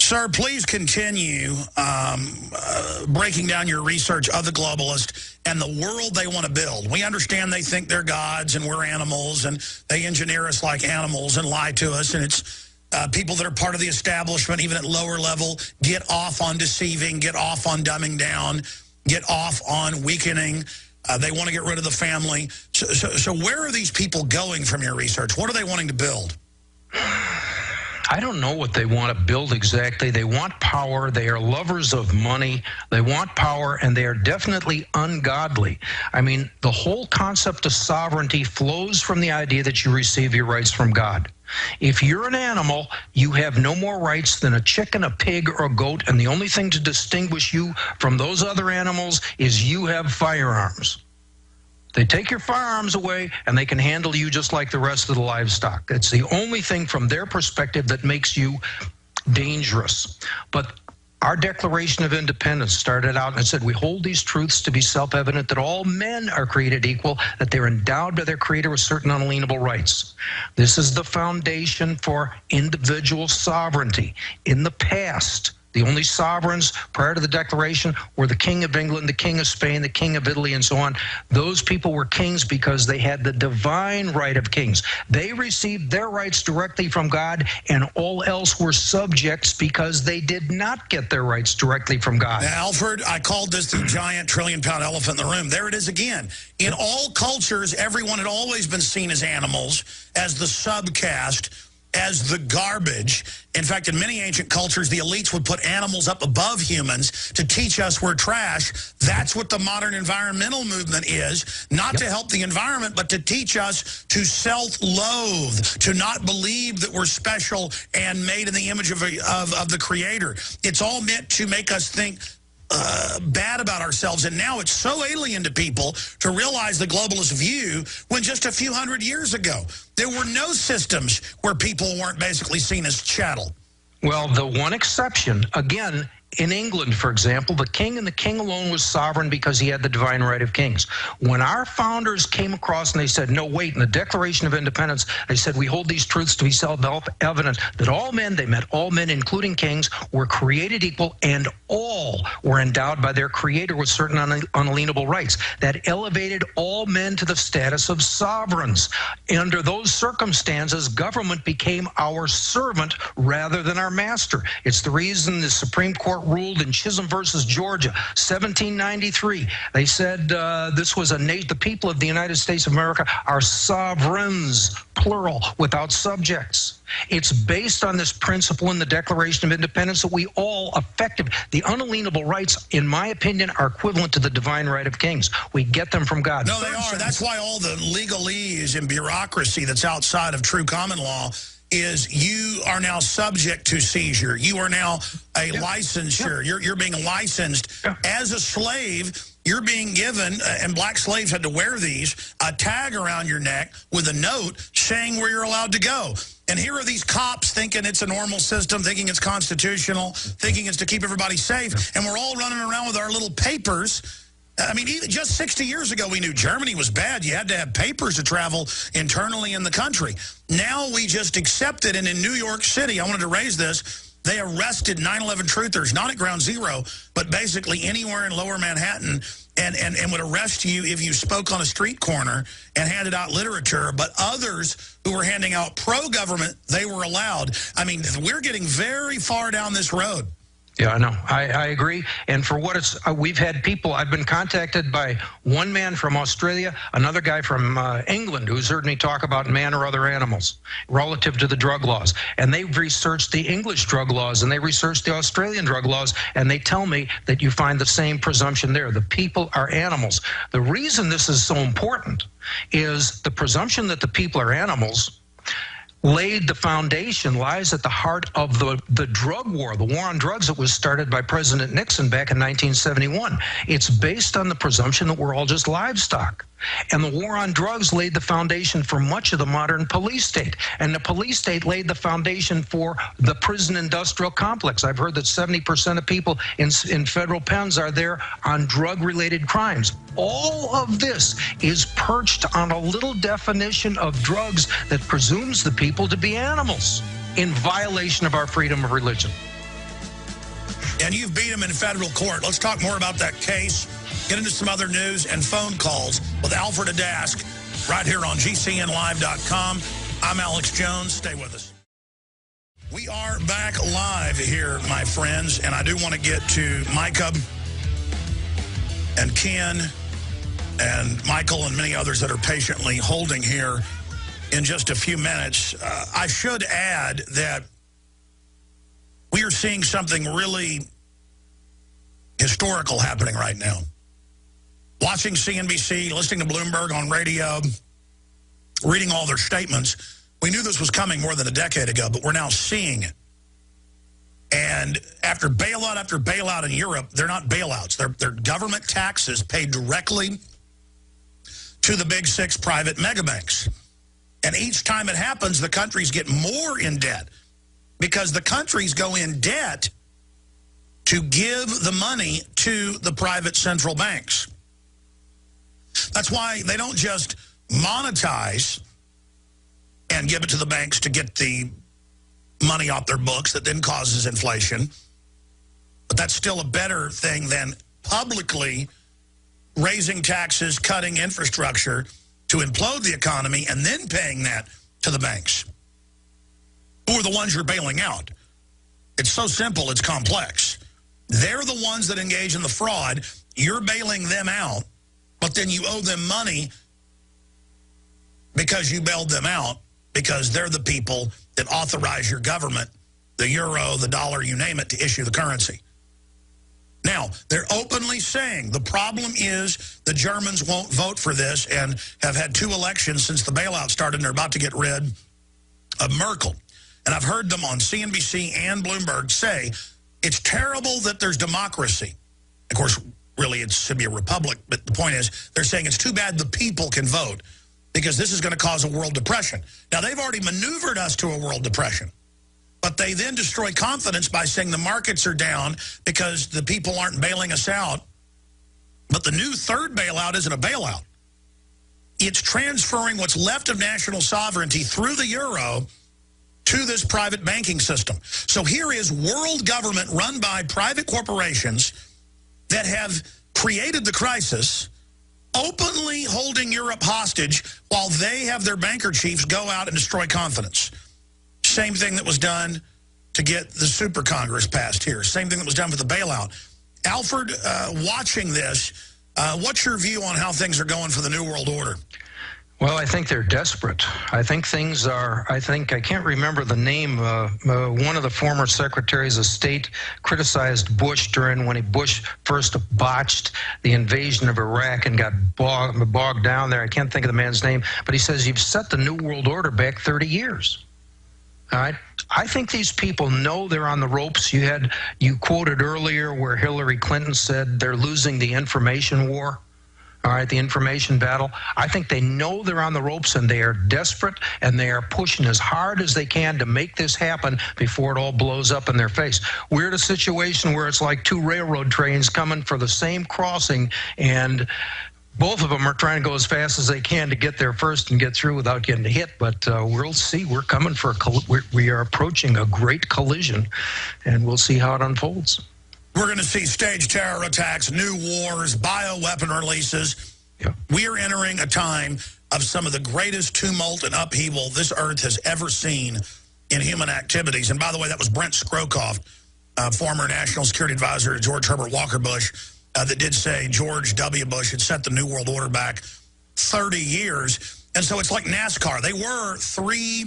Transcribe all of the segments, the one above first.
Sir, please continue breaking down your research of the globalist and the world they want to build. We understand they think they're gods and we're animals, and they engineer us like animals and lie to us, and it's people that are part of the establishment, even at lower level, get off on deceiving, get off on dumbing down, get off on weakening. They want to get rid of the family. So where are these people going from your research? What are they wanting to build? I don't know what they want to build exactly. They want power. They are lovers of money. They want power, and they are definitely ungodly. I mean, the whole concept of sovereignty flows from the idea that you receive your rights from God. If you're an animal, you have no more rights than a chicken, a pig, or a goat, and the only thing to distinguish you from those other animals is you have firearms. They take your firearms away, and they can handle you just like the rest of the livestock. It's the only thing from their perspective that makes you dangerous. But our Declaration of Independence started out and said, we hold these truths to be self-evident, that all men are created equal, that they're endowed by their Creator with certain unalienable rights. This is the foundation for individual sovereignty. In the past, the only sovereigns prior to the Declaration were the King of England, the King of Spain, the King of Italy, and so on. Those people were kings because they had the divine right of kings. They received their rights directly from God, and all else were subjects because they did not get their rights directly from God. Now, Alfred, I called this the giant trillion-pound elephant in the room. There it is again. In all cultures, everyone had always been seen as animals, as the subcaste, as the garbage. In fact, in many ancient cultures, the elites would put animals up above humans to teach us we're trash. That's what the modern environmental movement is, not to help the environment, but to teach us to self-loathe, to not believe that we're special and made in the image of the Creator. It's all meant to make us think bad about ourselves, and now it's so alien to people to realize the globalist view when just a few hundred years ago there were no systems where people weren't basically seen as chattel. Well, the one exception, again, in England, for example, the king and the king alone was sovereign because he had the divine right of kings. When our founders came across and they said, no, wait, in the Declaration of Independence, they said, we hold these truths to be self-evident, that all men, they meant all men, including kings, were created equal, and all were endowed by their Creator with certain unalienable rights. That elevated all men to the status of sovereigns. Under those circumstances, government became our servant rather than our master. It's the reason the Supreme Court ruled in Chisholm versus Georgia, 1793. They said this was the people of the United States of America are sovereigns, plural, without subjects. It's based on this principle in the Declaration of Independence that we all the unalienable rights, in my opinion, are equivalent to the divine right of kings. We get them from God. No, they are. That's why all the legalese and bureaucracy that's outside of true common law is you are now subject to seizure. You are now a licensure. You're being licensed. As a slave, you're being given, and black slaves had to wear these, a tag around your neck with a note saying where you're allowed to go. And here are these cops thinking it's a normal system, thinking it's constitutional, thinking it's to keep everybody safe, and we're all running around with our little papers. I mean, even just 60 years ago, we knew Germany was bad. You had to have papers to travel internally in the country. Now we just accept it, and in New York City, I wanted to raise this, they arrested 9/11 truthers, not at Ground Zero, but basically anywhere in Lower Manhattan, and would arrest you if you spoke on a street corner and handed out literature. But others who were handing out pro-government, they were allowed. I mean, we're getting very far down this road. Yeah, I know. I agree. And for what it's, we've had people, I've been contacted by one man from Australia, another guy from England who's heard me talk about man or other animals relative to the drug laws. And they've researched the English drug laws and they researched the Australian drug laws, and they tell me that you find the same presumption there. The people are animals. The reason this is so important is the presumption that the people are animals laid the foundation, lies at the heart of the drug war, the war on drugs that was started by President Nixon back in 1971. It's based on the presumption that we're all just livestock. And the war on drugs laid the foundation for much of the modern police state. And the police state laid the foundation for the prison industrial complex. I've heard that 70% of people in federal pens are there on drug-related crimes. All of this is perched on a little definition of drugs that presumes the people to be animals in violation of our freedom of religion. And you've beat him in federal court. Let's talk more about that case, get into some other news and phone calls with Afred Adask right here on GCNlive.com. I'm Alex Jones. Stay with us. We are back live here, my friends, and I do want to get to Micah and Ken and Michael and many others that are patiently holding here in just a few minutes. I should add that we are seeing something really historical happening right now. Watching CNBC, listening to Bloomberg on radio, reading all their statements, we knew this was coming more than a decade ago, but we're now seeing it. And after bailout in Europe, they're not bailouts. They're government taxes paid directly to the big six private mega banks. And each time it happens, the countries get more in debt because the countries go in debt to give the money to the private central banks. That's why they don't just monetize and give it to the banks to get the money off their books that then causes inflation. But that's still a better thing than publicly raising taxes, cutting infrastructure to implode the economy, and then paying that to the banks, who are the ones you're bailing out. It's so simple, it's complex. They're the ones that engage in the fraud. You're bailing them out, but then you owe them money because you bailed them out, because they're the people that authorize your government, the euro, the dollar, you name it, to issue the currency. Now, they're openly saying the problem is the Germans won't vote for this and have had 2 elections since the bailout started, and they're about to get rid of Merkel. And I've heard them on CNBC and Bloomberg say it's terrible that there's democracy. Of course, really, it should be a republic, but the point is they're saying it's too bad the people can vote, because this is going to cause a world depression. Now, they've already maneuvered us to a world depression, but they then destroy confidence by saying the markets are down because the people aren't bailing us out. But the new third bailout isn't a bailout. It's transferring what's left of national sovereignty through the euro to this private banking system. So here is world government run by private corporations that have created the crisis, openly holding Europe hostage while they have their banker chiefs go out and destroy confidence. Same thing that was done to get the Super Congress passed here. Same thing that was done with the bailout. Alfred, watching this, what's your view on how things are going for the New World Order? Well, I think they're desperate. I think things are, I can't remember the name. One of the former secretaries of state criticized Bush when Bush first botched the invasion of Iraq and got bogged down there. I can't think of the man's name, but he says, you've set the New World Order back 30 years. All right. I think these people know they're on the ropes. You quoted earlier where Hillary Clinton said they're losing the information war. All right, the information battle. I think they know they're on the ropes, and they are desperate, and they are pushing as hard as they can to make this happen before it all blows up in their face. We're in a situation where it's like 2 railroad trains coming for the same crossing, and both of them are trying to go as fast as they can to get there first and get through without getting hit. But we'll see. We're coming for we are approaching a great collision, and we'll see how it unfolds. We're going to see staged terror attacks, new wars, bioweapon releases. Yeah. We are entering a time of some of the greatest tumult and upheaval this earth has ever seen in human activities. And by the way, that was Brent Scrockoff, former National Security Advisor to George Herbert Walker Bush, that did say George W. Bush had set the New World Order back 30 years. And so it's like NASCAR. They were three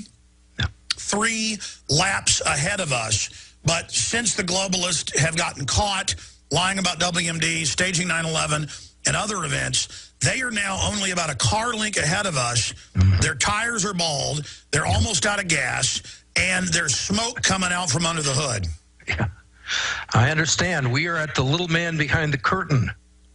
laps ahead of us. But since the globalists have gotten caught lying about WMD, staging 9/11, and other events, they are now only about a car length ahead of us. Their tires are bald. They're almost out of gas. And there's smoke coming out from under the hood. Yeah, I understand. We are at the little man behind the curtain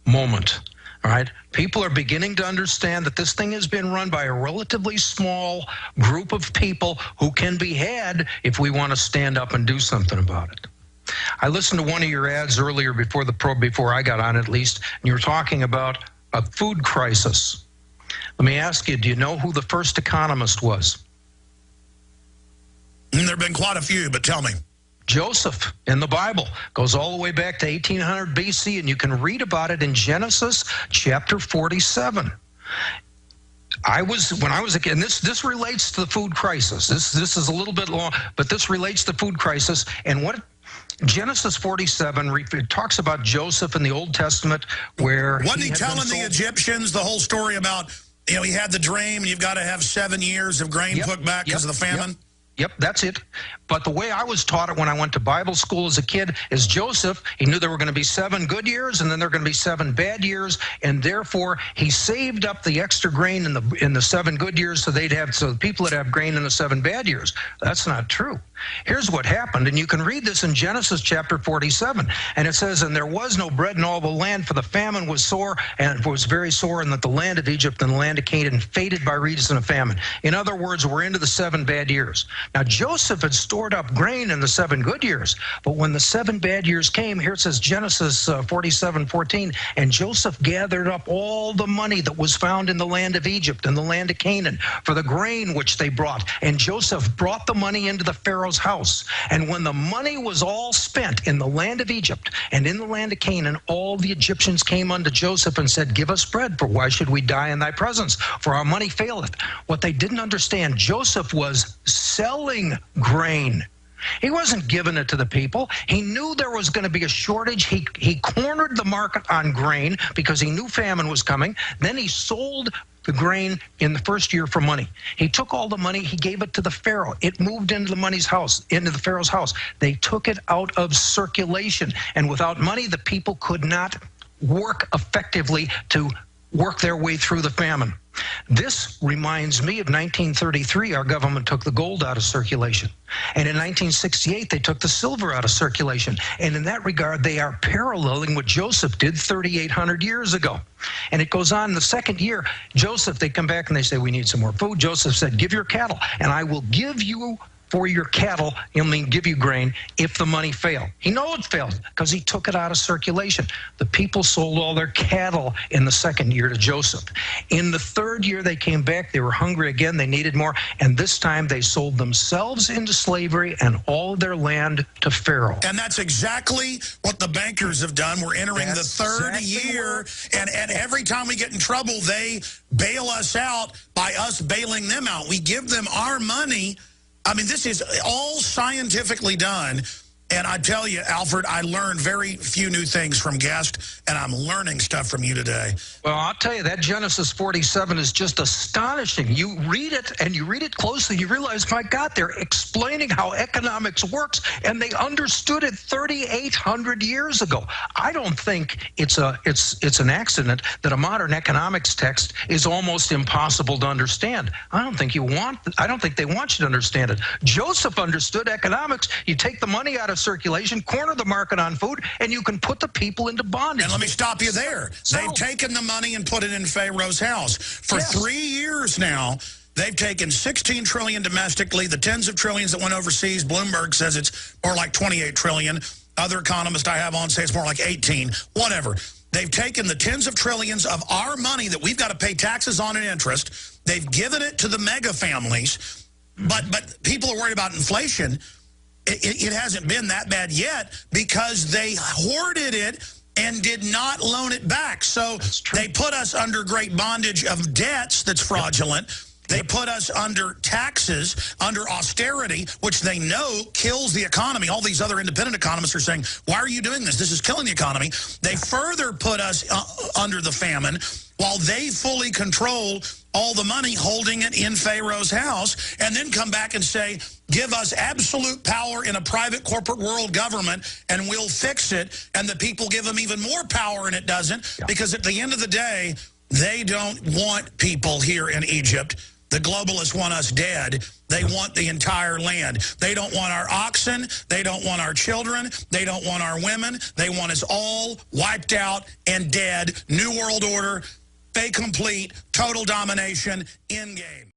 moment. All right. People are beginning to understand that this thing has been run by a relatively small group of people who can be had if we want to stand up and do something about it. I listened to one of your ads earlier before I got on, at least, and you were talking about a food crisis. Let me ask you, do you know who the first economist was? There have been quite a few, but tell me. Joseph in the Bible goes all the way back to 1800 BC, and you can read about it in Genesis chapter 47. When I was a kid, and this relates to the food crisis. This is a little bit long, but this relates to food crisis. And what Genesis 47 it talks about Joseph in the Old Testament, where wasn't he telling the Egyptians the whole story about, you know, he had the dream and you've got to have 7 years of grain put back because of the famine? Yep, that's it. But the way I was taught it when I went to Bible school as a kid is Joseph, he knew there were going to be 7 good years and then there were going to be 7 bad years, and therefore he saved up the extra grain in the 7 good years so the people would have grain in the 7 bad years. That's not true. Here's what happened, and you can read this in Genesis chapter 47, and it says, "And there was no bread in all the land, for the famine was sore, and it was very sore, and that the land of Egypt and the land of Canaan faded by reason of famine." In other words, we're into the 7 bad years. Now, Joseph had stored up grain in the 7 good years, but when the 7 bad years came, here it says Genesis 47:14, "And Joseph gathered up all the money that was found in the land of Egypt and the land of Canaan for the grain which they brought. And Joseph brought the money into the Pharaoh's house. And when the money was all spent in the land of Egypt and in the land of Canaan, all the Egyptians came unto Joseph and said, Give us bread, for why should we die in thy presence? For our money faileth." What they didn't understand, Joseph was selling grain. He wasn't giving it to the people. He knew there was going to be a shortage. He cornered the market on grain because he knew famine was coming. Then he sold the grain in the first year for money. He took all the money, he gave it to the Pharaoh. It moved into the Pharaoh's house. They took it out of circulation. And without money, the people could not work effectively to work their way through the famine. This reminds me of 1933. Our government took the gold out of circulation. And in 1968, they took the silver out of circulation. And in that regard, they are paralleling what Joseph did 3,800 years ago. And it goes on in the second year. Joseph, they come back and they say, "We need some more food." Joseph said, "Give your cattle, and I will give you for your cattle, give you grain if the money failed." He knows it failed because he took it out of circulation. The people sold all their cattle in the second year to Joseph. In the third year, they came back. They were hungry again. They needed more. And this time, they sold themselves into slavery and all of their land to Pharaoh. And that's exactly what the bankers have done. We're entering the third year, and every time we get in trouble, they bail us out by us bailing them out. We give them our money. I mean, this is all scientifically done. And I tell you, Alfred, I learned very few new things from guests, and I'm learning stuff from you today. Well, I'll tell you, that Genesis 47 is just astonishing. You read it, and you read it closely, you realize, my God, they're explaining how economics works, and they understood it 3,800 years ago. I don't think it's an accident that a modern economics text is almost impossible to understand. I don't think they want you to understand it. Joseph understood economics. You take the money out of circulation, corner the market on food, and you can put the people into bondage. And let me stop you there. They've taken the money and put it in Pharaoh's house. For 3 years now, they've taken $16 trillion domestically, the tens of trillions that went overseas. Bloomberg says it's more like $28 trillion. Other economists I have on say it's more like 18. Whatever. They've taken the tens of trillions of our money that we've got to pay taxes on and interest. They've given it to the mega families. But people are worried about inflation. It hasn't been that bad yet because they hoarded it and did not loan it back. So they put us under great bondage of debts that's fraudulent. They put us under taxes, under austerity, which they know kills the economy. All these other independent economists are saying, why are you doing this? This is killing the economy. They further put us under the famine while they fully control all the money, holding it in Pharaoh's house, and then come back and say, give us absolute power in a private corporate world government and we'll fix it. And the people give them even more power and it doesn't, because at the end of the day, they don't want people here in Egypt. The globalists want us dead. They want the entire land. They don't want our oxen. They don't want our children. They don't want our women. They want us all wiped out and dead. New World Order, fait complete, total domination, endgame.